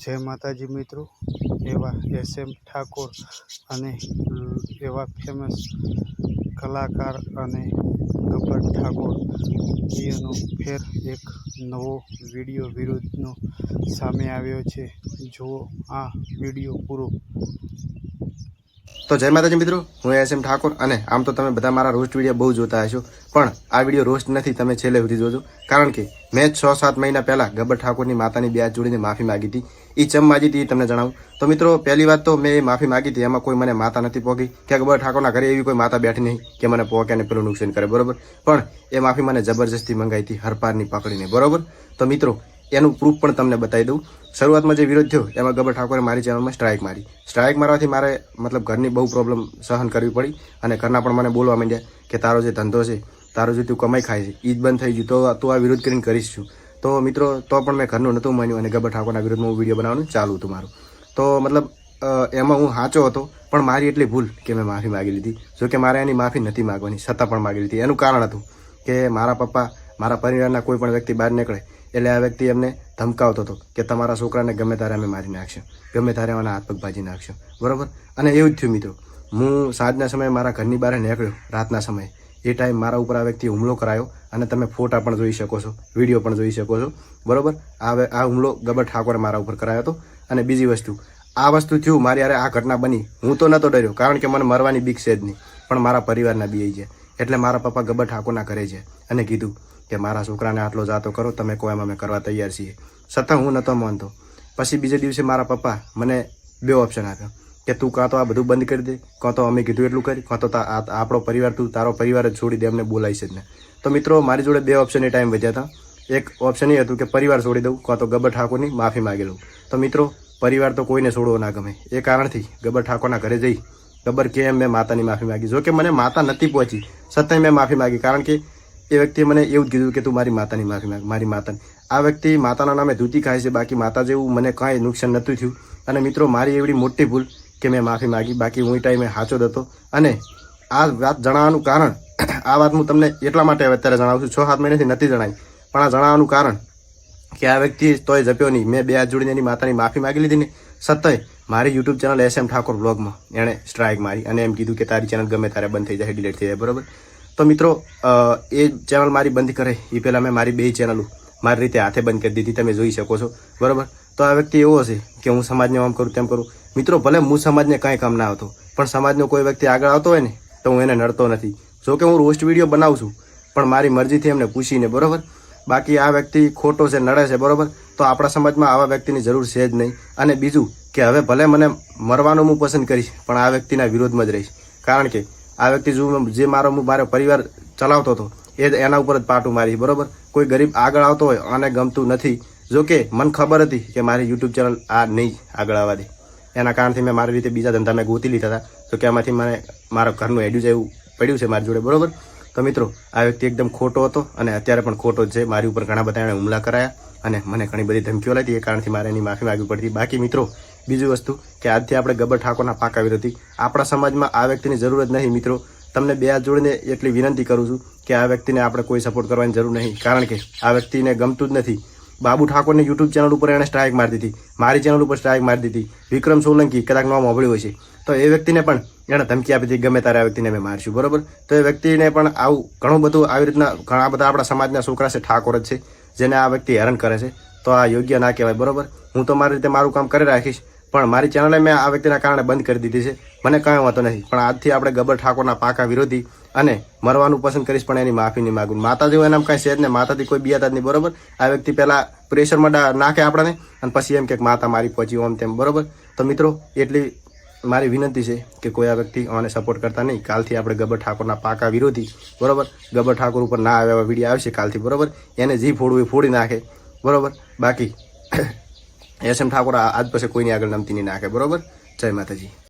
જય માતાજી મિત્રો, એવા એસએમ ઠાકોર અને એવા ફેમસ કલાકાર અને ગબ્બર ઠાકોર એનો ફેર એક નવો વિડીયો વિરોધનો સામે આવ્યો છે। જુઓ આ વિડીયો પૂરો। तो जय माताजी मित्रों, हूँ एसएम ठाकोर अने आम तो तमे बधा मारा रोस्ट विडियो बहु जोता हशो, पण आ विडियो रोस्ट नहीं, तमे छेल्ले सुधी जोजो। कारण के मैं 6-7 महीना पहला गब्बर ठाकोर मातानी ब्याज जोड़ीने माफी मांगी थी। ई चम मांगी थी तमने जणावुं तो मित्रों, पहली बात तो मैं माफी मांगी थी, एमां कोई मने माता नथी पोगी के गब्बर ठाकोरना घरे एवी कोई माता बैठी नहीं कि मने पोके ने पेलुं नुकसान करे, बरोबर। पण ए माफी मने जबरदस्ती मंगाई थी हरपारनी पकड़ीने, बरोबर। तो मित्रों एनु प्रूफ पण तमने बतावी दऊं। शुरुआत में जो विरोध थयो एमां गब्बर ठाकोरे मारी चेनल में स्ट्राइक मारी। स्ट्राइक मारवाथी मारे मतलब घरनी बहु प्रॉब्लम सहन करवी पड़ी अने घरना पण मने बोलवा मांड्या के तारो जे धंधो छे, तारो जे तू कमाई खाय छे ई ज बंध थई गयुं, तो तू आ विरोध करीने करीश छुं। तो मित्रों तो पण मैं घरनुं नहोतुं मान्युं अने गब्बर ठाकोरना विरोधमां विडियो बनाववानुं चालू हतुं मारुं। तो मतलब एमां हूँ साचो हतो, पण मारी एटली भूल के मैं माफी मांगी लीधी। जो कि मारे एनी माफी नथी मांगवानी, छतां पण मांगी लीधी। एनुं कारण हतुं के मारा पप्पा मारा परिवारना कोई पण व्यक्ति बहार निकळे એટલે આ વ્યક્તિ એમને ધમકાવતો હતો કે તમારા છોકરાને ગમે ત્યારે અમે મારી નાખશું, ગમે ત્યારે એના હાથ પગ ભાજી નાખશું, બરોબર। અને એવું જ થયું મિત્રો। હું સાંજના સમયે મારા ઘરની બહાર નીકળ્યો, રાતના સમયે એ ટાઈમ મારા ઉપર આ વ્યક્તિએ હુમલો કરાયો અને તમે ફોટા પણ જોઈ શકો છો, વિડીયો પણ જોઈ શકો છો, બરોબર। આ હુમલો ગબ્બર ઠાકોરે મારા ઉપર કરાયો હતો। અને બીજી વસ્તુ, આ વસ્તુ થયું મારી યારે આ ઘટના બની, હું તો નહોતો ડર્યો કારણ કે મને મરવાની બીક છે જ નહીં, પણ મારા પરિવારના બીઈ છે। એટલે મારા પપ્પા ગબ્બર ઠાકોરના ઘરે છે અને કીધું કે મારા છોકરાને આટલો જાતો કરો તમે, કોઈ એમાં અમે કરવા તૈયાર છીએ। છતાં હું નહોતો માનતો। પછી બીજે દિવસે મારા પપ્પા મને બે ઓપ્શન આપ્યો કે તું કાં તો આ બધું બંધ કરી દે, કાં તો અમે કીધું એટલું કરી, કાં તો આપણો પરિવાર તું તારો પરિવાર જ છોડી દે, અમને બોલાવીશ જ ને। તો મિત્રો મારી જોડે બે ઓપ્શન એ ટાઈમ વધ્યા હતા। એક ઓપ્શન એ હતું કે પરિવાર છોડી દઉં, કાં તો ગબ્બર ઠાકોરની માફી માગી લઉં। તો મિત્રો પરિવાર તો કોઈને છોડવો ના ગમે, એ કારણથી ગબ્બર ઠાકોરના ઘરે જઈ ગબ્બર કે એમ મેં માતાની માફી માગી। જો કે મને માતા નથી પહોંચી, છતાંય મેં માફી માગી કારણ કે એ વ્યક્તિએ મને એવું જ કીધું કે તું મારી માતાની માફી માગ, મારી માતાની। આ વ્યક્તિ માતાના નામે ધૂતી ખાય છે, બાકી માતા જેવું મને કાંઈ નુકસાન નહોતું થયું। અને મિત્રો મારી એવડી મોટી ભૂલ કે મેં માફી માગી, બાકી હું એ ટાઈમે સાચો જ હતો। અને આ વાત જણાવવાનું કારણ, આ વાત હું તમને એટલા માટે અત્યારે જણાવું છું, 6-7 મહિનાથી નથી જણાવી, પણ આ જણાવવાનું કારણ કે આ વ્યક્તિ તોય જપ્યો નહીં। મેં બે હાથ જોડીને એની માતાની માફી માગી લીધી ને, છતાંય મારી યુટ્યુબ ચેનલ એસએમ ઠાકોર બ્લોગમાં એણે સ્ટ્રાઇક મારી અને એમ કીધું કે તારી ચેનલ ગમે ત્યારે બંધ થઈ જાય, ડિલીટ થઈ જાય, બરાબર। તો મિત્રો એ ચેનલ મારી બંધ કરે એ પહેલાં મેં મારી બે ચેનલો મારી રીતે હાથે બંધ કરી દીધી, તમે જોઈ શકો છો, બરાબર। તો આ વ્યક્તિ એવો હશે કે હું સમાજને આમ કરું તેમ કરું। મિત્રો ભલે હું સમાજને કાંઈ કામ ના આવતો, પણ સમાજનો કોઈ વ્યક્તિ આગળ આવતો હોય ને તો હું એને નડતો નથી। જો કે હું રોસ્ટ વિડીયો બનાવું છું, પણ મારી મરજીથી એમને પૂછીને, બરાબર। બાકી આ વ્યક્તિ ખોટો છે, નડે છે, બરાબર। તો આપણા સમાજમાં આવા વ્યક્તિની જરૂર છે જ નહીં। અને બીજું કે હવે ભલે મને મરવાનું હું પસંદ કરીશ, પણ આ વ્યક્તિના વિરોધમાં જ રહીશ, કારણ કે આ વ્યક્તિ જે મારો પરિવાર ચલાવતો હતો એ એના ઉપર જ પાટું મારી, બરોબર। કોઈ ગરીબ આગળ આવતો હોય આને ગમતું નથી। જો કે મને ખબર હતી કે મારી યુટ્યુબ ચેનલ આ નહીં આગળ આવવા દે, એના કારણથી મેં મારી રીતે બીજા ધંધા મેં ગોતી લીધા હતા, તો કે આમાંથી મને મારા ઘરનું એડ્યુજ એવું પડ્યું છે મારી જોડે, બરોબર। તો મિત્રો આ વ્યક્તિ એકદમ ખોટો હતો અને અત્યારે પણ ખોટો જ છે। મારી ઉપર ઘણા બધા એણે હુમલા કરાયા અને મને ઘણી બધી ધમકીઓ લાગી, એ કારણથી મારે એની માફી માગવી પડતી। બાકી મિત્રો બીજી વસ્તુ કે આજથી આપણે ગબ્બર ઠાકોરના પાકા વિરોધી, આપણા સમાજમાં આ વ્યક્તિની જરૂર જ નહીં। મિત્રો તમને બે હાથ જોડીને એટલી વિનંતી કરું છું કે આ વ્યક્તિને આપણે કોઈ સપોર્ટ કરવાની જરૂર નહીં, કારણ કે આ વ્યક્તિને ગમતું જ નથી। બાબુ ઠાકોરની યુટ્યુબ ચેનલ ઉપર એણે સ્ટ્રાઇક મારી દીધી, મારી ચેનલ ઉપર સ્ટ્રાઇક મારી દીધી। વિક્રમ સોલંકી કદાચ નામ સાંભળ્યું હોય છે, તો એ વ્યક્તિને પણ એણે ધમકી આપી હતી ગમે ત્યારે આ વ્યક્તિને અમે મારશું, બરોબર। તો એ વ્યક્તિને પણ આવું ઘણું બધું આવી રીતના ઘણા બધા આપણા સમાજના છોકરા છે ઠાકોર જ છે જેને આ વ્યક્તિ હેરાન કરે છે, તો આ યોગ્ય ના કહેવાય, બરોબર। હું તો મારી રીતે મારું કામ કરી રાખીશ, પણ મારી ચેનલે મેં આ વ્યક્તિના કારણે બંધ કરી દીધી છે, મને કાંઈ વાંધો નથી। પણ આજથી આપણે ગબ્બર ઠાકોરના પાકા વિરોધી અને મરવાનું પસંદ કરીશ, પણ એની માફી નહીં માગું। માતા જેવું એનામ કાંઈ છે જ ને, માતાથી કોઈ બિયાતા જ નહીં, બરોબર। આ વ્યક્તિ પહેલાં પ્રેશરમાં નાખે આપણને અને પછી એમ કે માતા મારી પહોંચી ઓમ તેમ, બરોબર। તો મિત્રો એટલી મારી વિનંતી છે કે કોઈ આ વ્યક્તિ આને સપોર્ટ કરતા નહીં। કાલથી આપણે ગબ્બર ઠાકોરના પાકા વિરોધી, બરોબર। ગબ્બર ઠાકોર ઉપર ના આવે એવા વિડીયો આવશે કાલથી, બરોબર। એને જે ફોડવું એ ફોડી નાખે, બરોબર। બાકી એસએમ ઠાકોર આજ પછી કોઈની આગળ નમતી નહીં નાખે, બરોબર। જય માતાજી।